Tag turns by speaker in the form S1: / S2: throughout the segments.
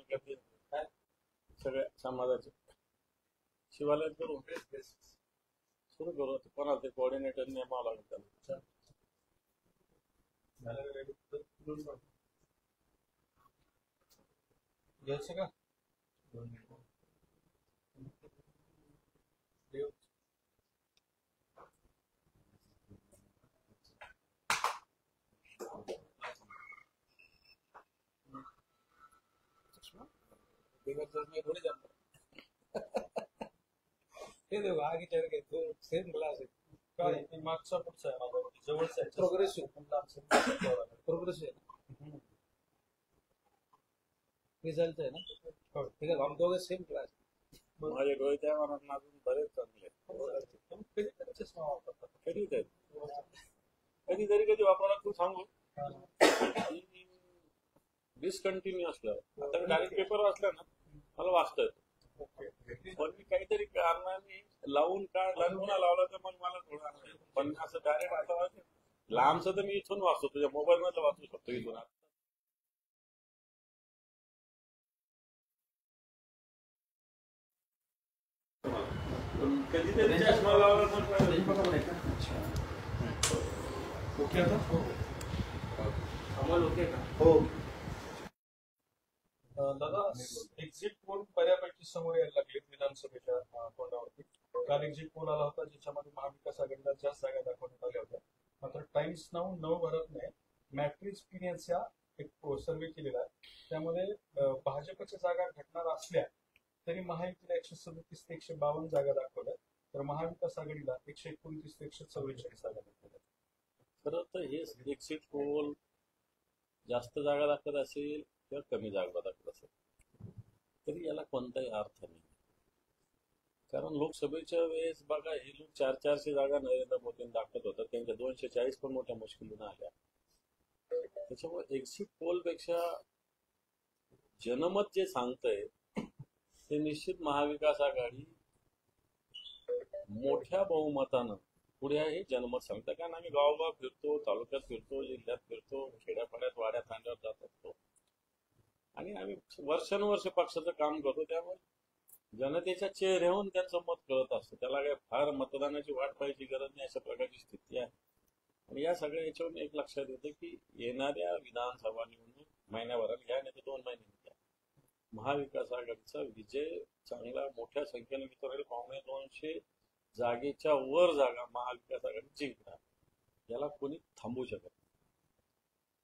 S1: कार्यकर्ते सगळ्या समाजाचे शिवालयात करू सुरू करू. कोणाला ते कोऑर्डिनेटर नेमावं लागेल त्याला.
S2: घ्यायचं का? थोडी जमत ते देऊ आगीच्या तू सेम क्लास आहे. मागचा पुढचा आहे माझा जवळचा आहे. प्रोग्रेसिव्ह रिझल्ट आहे ना. ठीक आहे. हम दोघे सेम क्लास.
S1: माझे डोळे त्या मनात अजून बरेच चांगले कधी वापरायला तू सांगू डिस्कंटिन्यू असलं. आता डायरेक्ट पेपर वाचला ना मला वाचता येतो. पण मी काहीतरी कारणाने लावून काय पुन्हा लावला तर मग मला थोडं पण असं डायरेक्ट आता लांबच तर मी इथून वाचतो. तुझ्या मोबाईल मध्ये वाचू शकतो इथून. कधीतरी चष्मा लावला
S2: ओके आता
S1: ओके का?
S2: हो दादा एक्झिट पोल बऱ्यापैकी समोर यायला लागले विधानसभेच्या तोंडावरती. काल एक्झिट पोल आला होता ज्याच्यामध्ये महाविकास आघाडीला जास्त जागा दाखवण्यात आल्या होत्या. मात्र टाइम्स नाऊ नवभारतने मॅट्रिक्स पिनियन्सचा एक सर्वे केलेला आहे. त्यामध्ये भाजपच्या जागा घटणार असल्या तरी महायुतीला 137 ते 152 जागा दाखवल्या तर महाविकास आघाडीला 129 ते 144 जागा दाखवल्या.
S1: खरं तर हे एक्झिट पोल जास्त जागा दाखवत असेल किंवा कमी जागा दाखवत असेल तरी याला कोणताही अर्थ नाही. कारण लोकसभेच्या वेळेस बघा हे लोक 400 जागा नरेंद्र मोदींनी दाखवत होतात. त्यांच्या 240 पण मोठ्या मुश्किलीनं आल्या. त्याच्यामुळे एक्झिट पोल पेक्षा जनमत जे सांगतंय ते निश्चित महाविकास आघाडी मोठ्या बहुमतानं पुढे आहे. जनमत सांगतं. कारण आम्ही गावगाव फिरतो, तालुक्यात फिरतो, जिल्ह्यात फिरतो, खेड्यापाड्यात वाड्यात तांड्यावर जात असतो आणि आम्ही वर्षानुवर्ष पक्षाचं काम करतो. त्यामुळे जनतेच्या चेहऱ्याहून त्यांचं मत कळत असतं. त्याला काही फार मतदानाची वाट पाहायची गरज नाही अशा प्रकारची स्थिती आहे. आणि या सगळ्या याच्यावरून एक लक्षात येतं की येणाऱ्या विधानसभा निवडणूक महिन्याभरात घ्या नाही तर 2 महिने घ्या महाविकास आघाडीचा विजय चांगला मोठ्या संख्येने मित्र 200 जागेच्या वर जागा महाविकास आघाडी जिंकणार. याला कोणी थांबवू शकत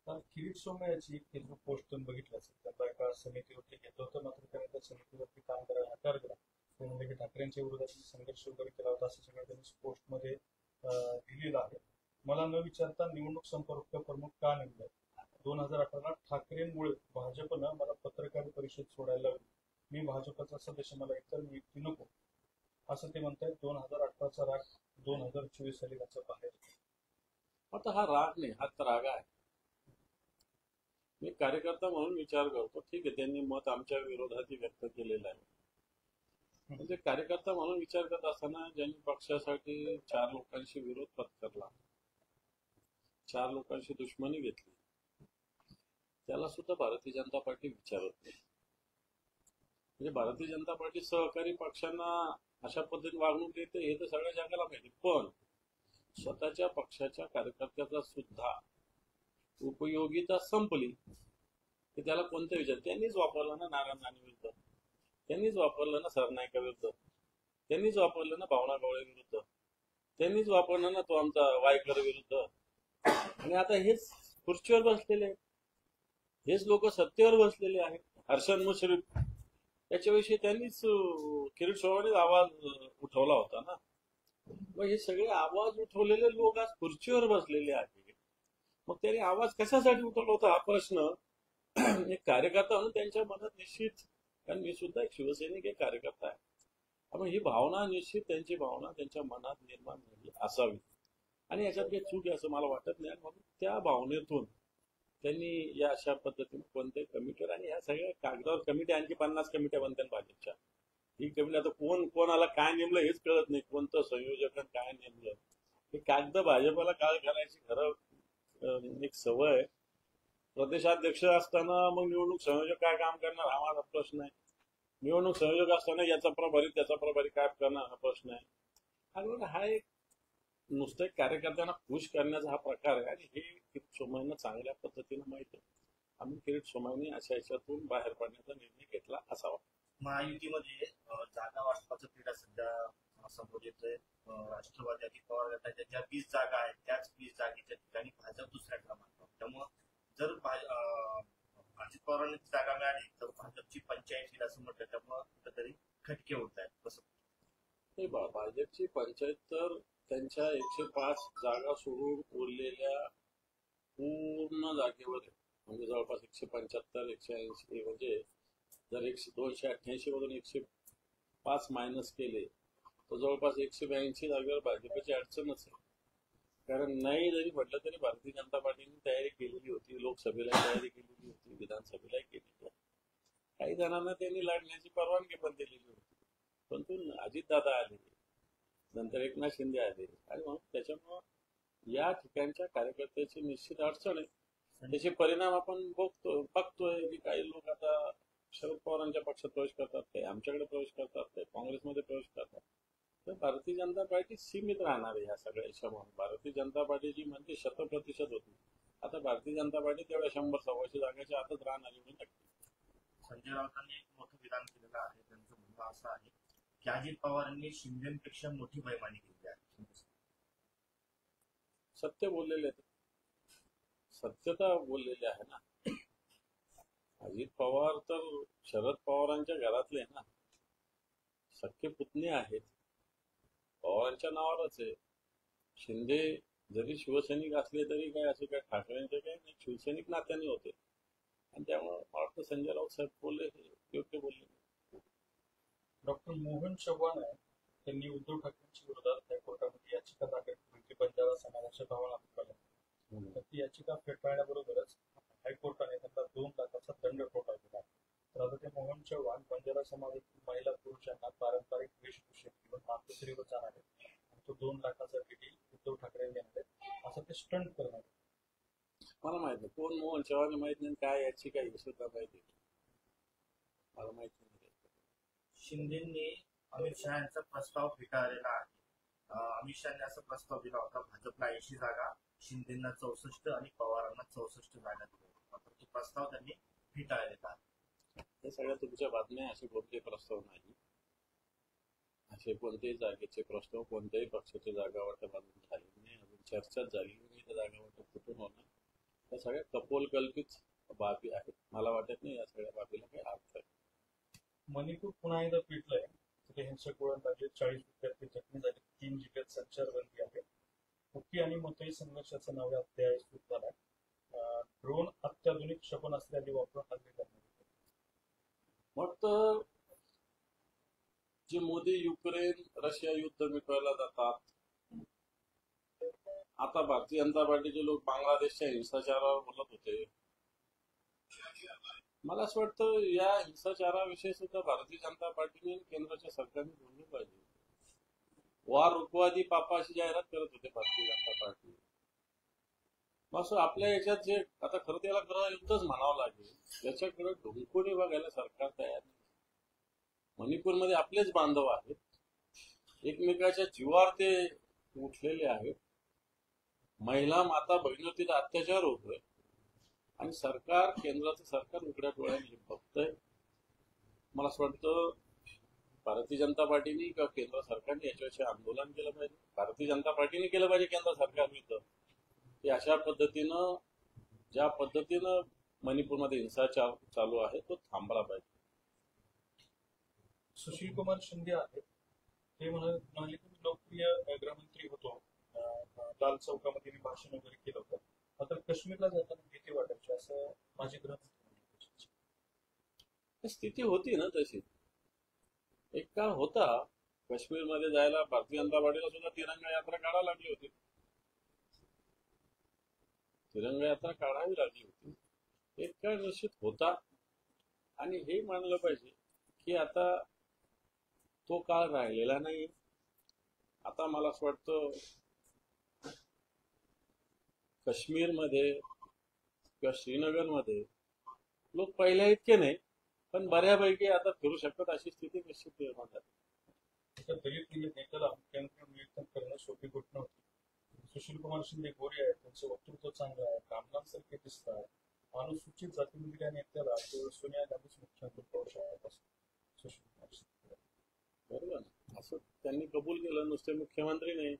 S2: नाही. किरीट सोमय्याची फेसबुक पोस्ट बघितलं असेल. त्याला एका समितीवरती घेतलं होतं. मात्र त्याने त्या समितीवरती काम करायला नकार दिला. त्यामुळे की ठाकरेंच्या विरोधात संघर्ष वगैरे केला होता असं सगळं त्यांनी पोस्टमध्ये लिहिलेलं आहे. मला न विचारता निवडणूक संपर्क प्रमुख का नेमलं? 2018ला ठाकरेंमुळे भाजपनं मला पत्रकार परिषद सोडायला लावली. मी भाजपचा सदस्य, मला इतर नियुक्ती नको असं ते म्हणतात. 2018चा राग 2024 साली त्याचा बाहेर.
S1: आता हा राग नाही, हा त्राग आहे. मी कार्यकर्ता म्हणून विचार करतो. ठीक आहे त्यांनी मत आमच्या विरोधात व्यक्त केलेलं आहे. म्हणजे कार्यकर्ता म्हणून विचार करत असताना ज्यांनी पक्षासाठी 4 लोकांशी विरोध पत्करला, 4 लोकांशी दुश्मनी घेतली, त्याला सुद्धा भारतीय जनता पार्टी विचारत नाही. म्हणजे भारतीय जनता पार्टी सहकारी पक्षांना अशा पद्धतीने वागणूक देते हे तर सगळ्या जगाला माहिती. पण स्वतःच्या पक्षाच्या कार्यकर्त्याचा सुद्धा उपयोगिता संपली की त्याला कोणतं विचार. त्यांनीच वापरलं ना नारायण राणे विरुद्ध, त्यांनीच वापरलं ना सरनाईका विरुद्ध, त्यांनीच वापरलं ना भावना गवळे विरुद्ध, त्यांनीच वापरलं ना तो आमचा वायकर विरुद्ध. आणि आता हेच खुर्चीवर बसलेले आहेत, हेच लोक सत्तेवर बसलेले आहेत. हर्षद मुश्रीफ याच्याविषयी त्यांनीच किरीट सोमय्यानेच आवाज उठवला होता ना. मग हे सगळे आवाज उठवलेले लोक आज खुर्चीवर बसलेले आहेत. मग त्यांनी आवाज कशासाठी उठवला होता हा प्रश्न एक कार्यकर्ता म्हणून त्यांच्या मनात निश्चित, कारण मी सुद्धा एक शिवसैनिक एक कार्यकर्ता आहे, त्यामुळे ही भावना निश्चित त्यांची भावना त्यांच्या मनात निर्माण झाली असावी आणि याच्यात काही चूक आहे असं मला वाटत नाही. म्हणून त्या भावनेतून त्यांनी या अशा पद्धतीने कोणत्याही कमिटीवर, आणि ह्या सगळ्या कागदावर कमिटी आणखी 50 कमिट्या बनतात भाजपच्या. ही कमिटी आता कोणाला काय नेमलं हेच कळत नाही, कोणतं संयोजक काय नेमलं. हे कागद भाजपला काय घालायची खरं एक सवय प्रदेशाध्यक्ष असताना मग निवडणूक संयोजक काय काम करणार हा माझा प्रश्न आहे. निवडणूक संयोजक असताना याचा प्रभारी त्याचा प्रभारी काय करणार हा प्रश्न आहे. हा एक नुसतं एक कार्यकर्त्यांना खुश करण्याचा हा प्रकार आहे आणि हे किरीट सोमय्यांना चांगल्या पद्धतीने माहिती आहे. आम्ही किरीट सोमय्यांनी अशा याच्यातून बाहेर पडण्याचा निर्णय घेतला असावा.
S3: महायुतीमध्ये जागा वाटपाचं क्रीडा सध्या समोर येतोय. राष्ट्रवादी अजित पवार गटाच्या ज्या 20 जागा आहेत त्याच 20 जागेच्या ठिकाणी भाजप दुसऱ्या क्रमांकावर. त्यामुळं जर अजित पवारांना जागा मिळाली तर भाजपची 85 असं म्हटलं, त्यामुळं कुठेतरी खटके होत आहेत. कसं
S1: नाही भाजपची पंचायत तर त्यांच्या 105 जागा सोडून उरलेल्या पूर्ण जागेवर आहे. म्हणजे जवळपास 175 180 म्हणजे जर 288 मधून 105 मायनस केले तर जवळपास 182 जागेवर भाजपची अडचणच आहे. कारण नाही जरी म्हटलं तरी भारतीय जनता पार्टीने तयारी केलेली होती, लोकसभेला तयारी केलेली होती, विधानसभेला केलेली होती. काही जणांना त्यांनी लढण्याची परवानगी पण दिलेली होती. परंतु अजितदादा आले, नंतर एकनाथ शिंदे आले आणि मग त्याच्यामुळं या ठिकाणच्या कार्यकर्त्याची निश्चित अडचण आहे. त्याचे परिणाम आपण बघतोय की काही लोक आता शरद पवारांच्या पक्षात प्रवेश करतात, काही आमच्याकडे प्रवेश करतात, काही काँग्रेसमध्ये प्रवेश करतात. तर भारतीय जनता पार्टी सीमित राहणार आहे ह्या सगळ्या याच्यामुळे. भारतीय जनता पार्टी जी म्हणजे 100% होती, आता भारतीय जनता पार्टी तेवढ्या 100-125 जागाच्या आतच राहणार आहे नक्की.
S3: संजय राऊतांनी एक मोठं विधान केलेलं आहे. त्यांचं म्हणणं असं आहे की अजित पवारांनी शिंदेपेक्षा मोठी बैमानी केली आहे.
S1: सत्य बोललेले आहेत, सत्यता बोललेली आहे ना. अजित पवार तर शरद पवारांच्या घरातले ना, सख्खे पुतणे आहेत, पवारांच्या नावावरच आहे. शिंदे जरी शिवसैनिक असले तरी काय असे काय ठाकरेंचे काही नाही, शिवसैनिक नात्याने होते. आणि त्यामुळे मला वाटतं संजय राऊत साहेब बोलले योग्य बोलले.
S2: डॉक्टर मोहन चव्हाण आहे, त्यांनी उद्धव ठाकरेंच्या विरोधात हायकोर्टामध्ये याचिका दाखल केली की बंजारा समाजाच्या भावना दुखावल्या. तर ती याचिका फेटाळण्याबरोबरच हायकोर्टाने त्यांना 2 लाखाचा दंड ठोठावलेला आहे. तर आता ते मोहन चव्हाण बंजारा समाजातील महिला पुरुषांना पारंपरिक वेशभूषेत किंवा मातोश्रीवर जाणार आहेत आणि तो 2 लाखाचा डिडी उद्धव ठाकरे देणार आहेत असं ते स्टंट करणार.
S1: मला माहित नाही कोण मोहन चव्हाण माहित नाही, काय याची काही सुद्धा माहिती मला माहित नाही.
S3: शिंदेंनी अमित शहा यांचा प्रस्ताव फेटाळलेला आहे. अमित शहाने असा प्रस्ताव दिला होता, भाजपला 80 जागा, शिंदेंना 64 आणि पवारांना 64 जागा दिल्या. मात्र तो प्रस्ताव त्यांनी फेटाळलेला आहे.
S1: हे सगळ्या तुमच्या बातम्या, असे कोणते प्रस्ताव नाही, असे कोणत्याही जागेचे प्रस्ताव कोणत्याही पक्षाची जागा वाटप अजून झाली नाही, अजून चर्चाच झाली नाही. तर जागा वाटप कुठून होणार, या सगळ्या कपोलकल्पित बाबी आहेत. मला वाटत नाही या सगळ्या बाबीला काही अर्थ आहे.
S2: मणिपूर पुन्हा एकदा पिटलंय. तिथे हिंसक गोळीबारात 40 विद्यार्थी जखमी झाले. 3 जिल्ह्यात संचारबंदी आहे. हुक्की आणि मतई संघर्षाचा नवा अध्याय सुरू झालाय. ड्रोन अत्याधुनिक क्षेपणास्त्रे वापरून हल्ले करण्यात येते.
S1: मग तर जे मोदी युक्रेन रशिया युद्ध मिटवायला जातात, आता भारतीय जनता पार्टीचे लोक बांगलादेशच्या हिंसाचारावर बोलत होते. मला असं वाटतं या हिंसाचाराविषयी सुद्धा भारतीय जनता पार्टीने केंद्राच्या सरकारने बोललं पाहिजे. वार रुकवादी पापा अशी जाहिरात करत होते भारतीय जनता पार्टी. मग आपल्या याच्यात जे आता खरं त्याला गृहयुद्धच म्हणावं लागेल, याच्याकडे ढुंकून बघायला सरकार तयार नाही. मणिपूरमध्ये आपलेच बांधव आहेत, एकमेकाच्या जीवावर ते उठलेले आहेत. महिला माता बहिणीवर तिचा अत्याचार होतोय आणि सरकार, केंद्राचं सरकार उघड्या डोळ्याने बघतंय. मला असं वाटतं भारतीय जनता पार्टीने किंवा केंद्र सरकारने याच्याविषयी आंदोलन केलं पाहिजे. भारतीय जनता पार्टीने केलं पाहिजे केंद्र सरकारविरुद्ध, की अशा पद्धतीनं ज्या पद्धतीनं मणिपूरमध्ये हिंसाचार चालू आहे तो थांबला पाहिजे.
S2: सुशील कुमार शिंदे आहेत, ते म्हणाले की लोकप्रिय गृहमंत्री होतो, लाल चौकामध्ये मी भाषण वगैरे केलं होतं, मात्र काश्मीरला जाताना भीती वाटायची असं माझी गृहमंत्री.
S1: स्थिती होती ना तशी. एक काळ होता काश्मीरमध्ये जायला भारतीय जनता पार्टीला सुद्धा तिरंगा यात्रा काढावी लागली होती. तिरंगा यात्रा काढावी लागली होती. एक काळ निश्चित होता आणि हे मानलं पाहिजे की आता तो काळ राहिलेला नाही. आता मला असं वाटतं काश्मीरमध्ये किंवा श्रीनगरमध्ये लोक पहिल्या इतके नाही, पण बऱ्यापैकी आता फिरू शकतात अशी स्थिती निश्चित निर्माण झाली.
S2: एका दलित नेत्याला मुख्यमंत्री नियुक्त करणं सोपी गोष्ट नव्हती. सुशील कुमार शिंदे गोरे आहेत, त्यांचं वक्तृत्व चांगलं आहे, कामगारांसारखे दिसतात. अनुसूचित जातीमधील या नेत्याला केवळ सोनिया गांधीच मुख्यमंत्री करू शकतात असं सुशील कुमार शिंदे.
S1: बरोबर ना? असं त्यांनी कबूल केलं. नुसते मुख्यमंत्री नाही,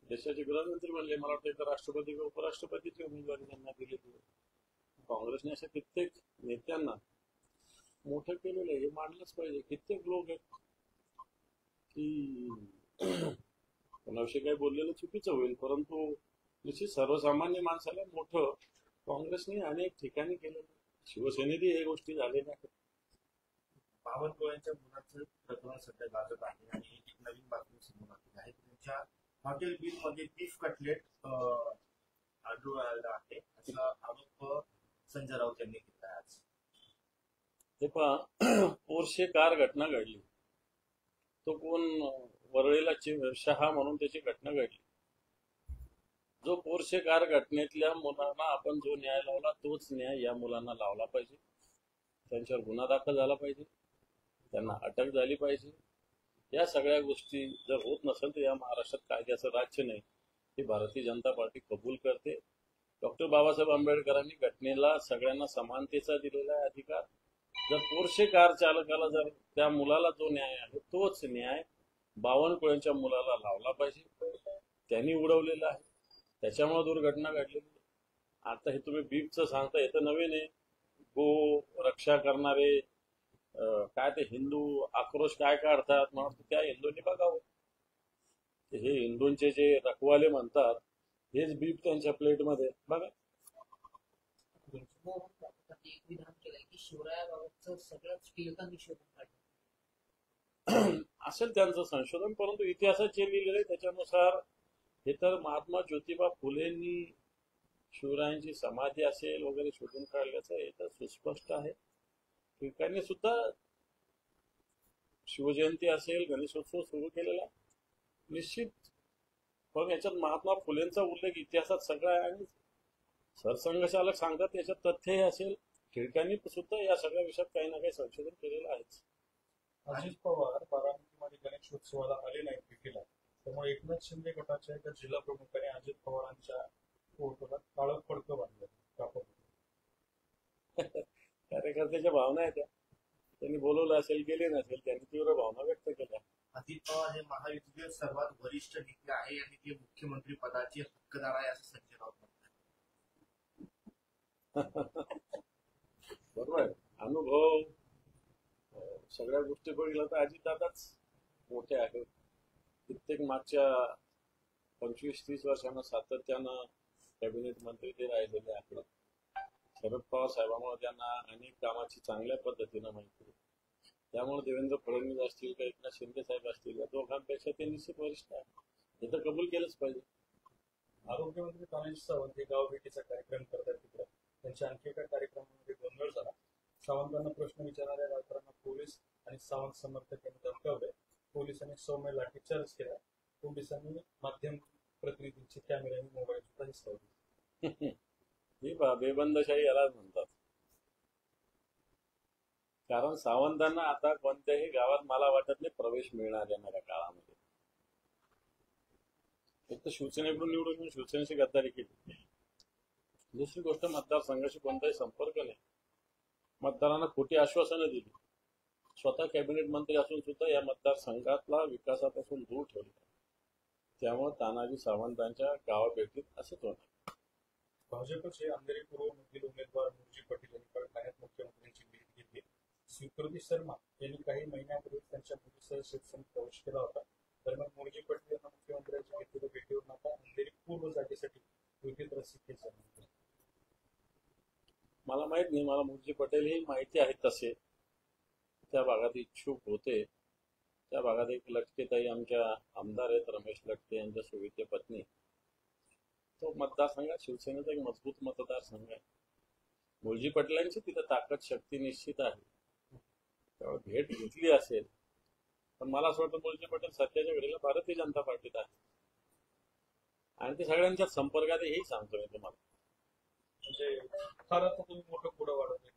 S1: देशाचे गृहमंत्री म्हणले. मला वाटतं एका राष्ट्रपती किंवा उपराष्ट्रपतीची उमेदवारी त्यांना दिली. काँग्रेसने अशा कित्येक नेत्यांना मोठं केलेलं आहे, हे मानलंच पाहिजे. कित्येक लोक आहेत की कोणाविषयी काही बोललेलं चुकीचं होईल, परंतु निश्चित सर्वसामान्य माणसाला मोठं काँग्रेसने अनेक ठिकाणी केलं. शिवसेनेने हे गोष्टी झालेल्या आहेत.
S3: बावनकुळेंच्या मुलाचं प्रकरण सध्या गाजत आहे आणि एक नवीन बातमी समोर आली आहे. त्यांच्या हॉटेल बिल मध्ये बीफ कटलेट आढळून आलेला आहे, असा आरोप संजय राऊत यांनी केला आहे आज.
S1: हे पहा, पोरशे कार घटना घडली. तो कोण वरळीला शहा म्हणून त्याची घटना घडली. जो पोरशे कार घटनेतल्या मुलांना आपण जो न्याय लावला तोच न्याय या मुलांना लावला पाहिजे. त्यांच्यावर गुन्हा दाखल झाला पाहिजे, त्यांना अटक झाली पाहिजे. या सगळ्या गोष्टी जर होत नसेल तर या महाराष्ट्रात कायद्याचं राज्य नाही, ही भारतीय जनता पार्टी कबूल करते. डॉक्टर बाबासाहेब आंबेडकरांनी घटनेला सगळ्यांना समानतेचा दिलेला आहे अधिकार. जर पोरशे कार चालकाला जर त्या मुलाला जो न्याय आहे तोच न्याय बावनकुळेंच्या मुलाला लावला पाहिजे. त्यांनी उडवलेला आहे, त्याच्यामुळे दुर्घटना घडलेली. आता हे तुम्ही बीफचं सांगता, हे तर नवीन आहे. गो रक्षा करणारे काय ते हिंदू आक्रोश काय काढतात, म्हणून त्या हिंदूंनी बघावं. हे हिंदूंचे जे रखवाले म्हणतात हेच बीफ त्यांच्या प्लेटमध्ये बघा.
S4: एक विधान केलंय की शिवरायाबाबतचं सगळंच टिळकांनी शोधून काढलं.
S1: असेल त्यांचं संशोधन, परंतु इतिहासात जे लिहिलेलं आहे त्याच्यानुसार हे तर महात्मा ज्योतिबा फुलेंनी शिवरायांची समाधी असेल वगैरे शोधून काढल्याचं हे तर सुस्पष्ट आहे. टिळकांनी सुद्धा शिवजयंती असेल, गणेशोत्सव सुरू केलेला निश्चित. पण याच्यात महात्मा फुलेंचा उल्लेख इतिहासात सगळा आहे आणि सरसंघचालक सांगतात त्याच्यात तथ्य हे असेल. टिळकांनी सुद्धा या सगळ्या विषयात काही ना काही संशोधन केलेलं आहेच.
S2: अजित पवार बारामतीमध्ये गणेशोत्सवाला आले नाहीत भेटीला, त्यामुळे एकनाथ शिंदे गटाच्या एका जिल्हा प्रमुखाने अजित पवारांच्या फोटोला काळं फडकं बांधलं.
S1: कार्यकर्त्याच्या भावना आहेत त्या. त्यांनी बोलवलं असेल, गेले नसेल, त्यांनी तीव्र भावना व्यक्त केल्या.
S3: अजित पवार हे महायुतीतील सर्वात वरिष्ठ नेते आहे आणि ते मुख्यमंत्री पदाचे हक्कदार आहे असं संजय राऊत म्हणतात.
S1: बरोबर आहे. अनुभव सगळ्या गोष्टी बघितल्या तर अजितदादाच मोठे आहेत. कित्येक मागच्या 25-30 वर्षांना सातत्यानं कॅबिनेट मंत्री ते राहिलेले आहेत. शरद पवार साहेबांमुळे त्यांना अनेक कामाची चांगल्या पद्धतीनं माहिती आहे. त्यामुळे देवेंद्र फडणवीस असतील का एकनाथ शिंदे साहेब असतील, या दोघांपेक्षा ते निश्चित वरिष्ठ आहे. हे तर कबूल केलंच पाहिजे.
S2: आरोग्यमंत्री तानाजी सावंत हे गाव भेटीचा कार्यक्रम करतात तिकडे. त्यांच्या आणखी एका कार्यक्रमामध्ये गोंधळ झाला. सावंतांना प्रश्न विचारणाऱ्या गावकऱ्यांना पोलीस आणि सावंत समर्थक यांनी धमकावले. पोलिसांनी सौम्य लाठीचार्ज केला. पोलिसांनी माध्यम प्रतिनिधींचे कॅमेरे आणि मोबाईल सुद्धा हिसकावले.
S1: ही बेबंदशाही यालाच म्हणतात. कारण सावंतांना आता कोणत्याही गावात मला वाटत नाही प्रवेश मिळणार येणाऱ्या काळामध्ये. एक तर शिवसेनेकडून निवडून येऊन शिवसेनेची गद्दारी केली. दुसरी गोष्ट, मतदारसंघाशी कोणताही संपर्क नाही. मतदारांना खोटी आश्वासनं दिली. स्वतः कॅबिनेट मंत्री असून सुद्धा या मतदारसंघातला विकासापासून दूर ठेवला. त्यामुळे तानाजी सावंतांच्या गावाभेटीत असंच होणार.
S2: भाजपचे अंधेरी पूर्व मधील उमेदवार मुरजी पटेल यांनी काल ठाण्यात मुख्यमंत्र्यांची भेट घेतली. स्वीकृती शर्मा यांनी काही महिन्यापूर्वी त्यांच्या मुलीसह शिवसेनेत प्रवेश केला होता. दरम्यान मुरजी पटेल यांना मुख्यमंत्र्यांच्या घेतलेल्या भेटीवरून आता अंधेरी पूर्व जागेसाठी विविध रसिके झाले.
S1: मला माहित नाही, मला मुरजी पटेल ही माहिती आहे. तसे त्या भागात इच्छुक होते. त्या भागात एक लटकेताई आमच्या आमदार आहेत, रमेश लटके यांच्या सुविधे पत्नी. तो मतदारसंघ शिवसेनेचा एक मजबूत मतदारसंघ आहे. मुरजी पटेलांची तिथे ताकद शक्ती निश्चित आहे. त्यामुळे भेट घेतली असेल, पण मला असं वाटतं मुरजी पटेल सध्याच्या वेळेला भारतीय जनता पार्टीत आहे आणि ते सगळ्यांच्या संपर्कात हेही सांगतो मी तुम्हाला.
S2: म्हणजे फार आता तुम्ही मोठं पुढं वाढवलंय.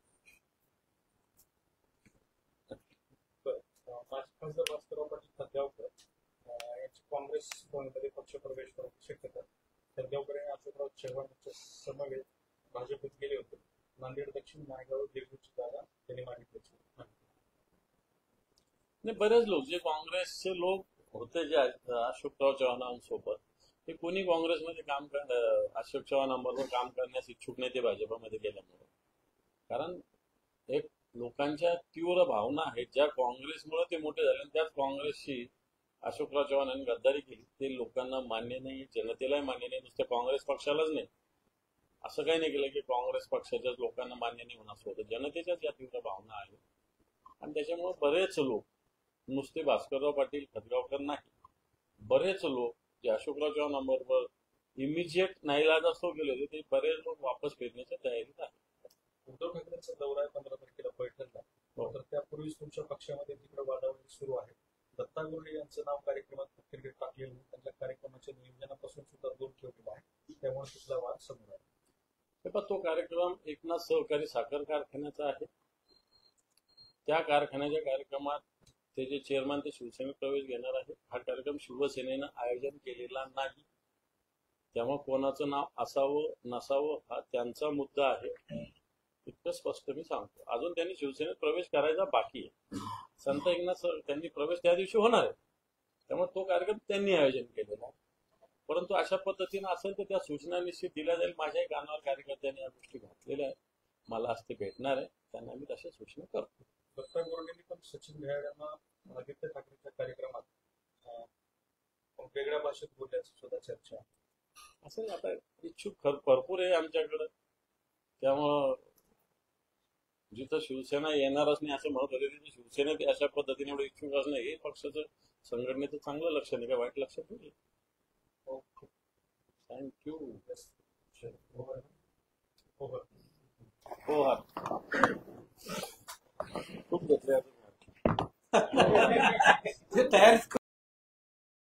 S2: बरं, माजी खासदार भास्करराव पाटील खतगावकर यांची काँग्रेसमध्ये पक्षप्रवेश होण्याची शक्यता. खतगावकर यांनी अशोकराव चव्हाण यांच्या समवेत भाजपत गेले होते. नांदेड दक्षिण नायगाव देगलूरची जागा त्यांनी मागितल्याची माहिती.
S1: नाही, बरेच लोक जे काँग्रेसचे लोक होते जे अशोकराव चव्हाणांसोबत, ते कोणी काँग्रेसमध्ये काम अशोक चव्हाणांबरोबर काम करण्यास इच्छुक नाही ते भाजपमध्ये गेल्यामुळे. कारण एक लोकांच्या तीव्र भावना आहेत ज्या काँग्रेसमुळे ते मोठे झाले, त्याच काँग्रेसशी अशोकराव चव्हाण यांनी गद्दारी केली, ते लोकांना मान्य नाही, जनतेलाही मान्य नाही. नुसतं काँग्रेस पक्षालाच नाही, असं काही नाही केलं की काँग्रेस पक्षाच्याच लोकांना मान्य नाही होणार होतं. जनतेच्याच या तीव्र भावना आहेत आणि त्याच्यामुळे बरेच लोक, नुसते भास्करराव पाटील खतगावकर नाही, बरेच लोक जे अशोकराव चव्हाणांबरोबर इमिजिएट नाईलाजास्तव गेले होते ते बरेच लोक वापस फिरण्याच्या तयारीत आहेत.
S2: उद्धव ठाकरेंचा दौरा आहे 15 तारखेला पैठणला. तर त्यापूर्वीच तुमच्या पक्षामध्ये तिकडे वादावादी सुरू आहे. दत्ता गुर्डे यांचं नाव कार्यक्रमात मुख्य टाकलेलं, त्यांच्या कार्यक्रमाच्या नियोजनापासून सुद्धा दूर ठेवलेला आहे, त्यामुळे तिथला वाद समोर आहे.
S1: तो कार्यक्रम एकनाथ सहकारी साखर कारखान्याचा आहे. त्या कारखान्याच्या कार्यक्रमात ते जे चेअरमन ते शिवसेनेत प्रवेश घेणार आहे. हा कार्यक्रम शिवसेनेनं आयोजन केलेला नाही, त्यामुळे कोणाचं नाव असावं नसावं हा त्यांचा मुद्दा आहे, इतकं स्पष्ट मी सांगतो. अजून त्यांनी शिवसेनेत प्रवेश करायचा बाकी आहे. संत एकनाथ त्यांनी प्रवेश त्या दिवशी होणार आहे, त्यामुळे तो कार्यक्रम त्यांनी आयोजन केलेला आहे. परंतु अशा पद्धतीनं असेल तर त्या सूचना निश्चित दिल्या जाईल. माझ्याही कानावर कार्यकर्त्यांनी या गोष्टी घातलेल्या आहेत, मला आज ते भेटणार आहे, त्यांना मी तशा सूचना करतो.
S2: दत्ता गुर्डेंनी पण सचिन भैयाड यांना आदित्य ठाकरेच्या कार्यक्रमात वेगळ्या भाषेत बोलल्याची सुद्धा चर्चा.
S1: असं आता इच्छुक भरपूर आहे आमच्याकडं, त्यामुळं जिथं शिवसेना येणारच नाही असं म्हणत होते तिथे शिवसेनेत अशा पद्धतीने एवढं इच्छुक असणं हे पक्षाचं संघटनेचं चांगलं लक्ष नाही, काय वाईट लक्षात नाही.
S2: Okay,
S1: thank you.
S2: हो
S1: हा खूप घेतले
S4: तयार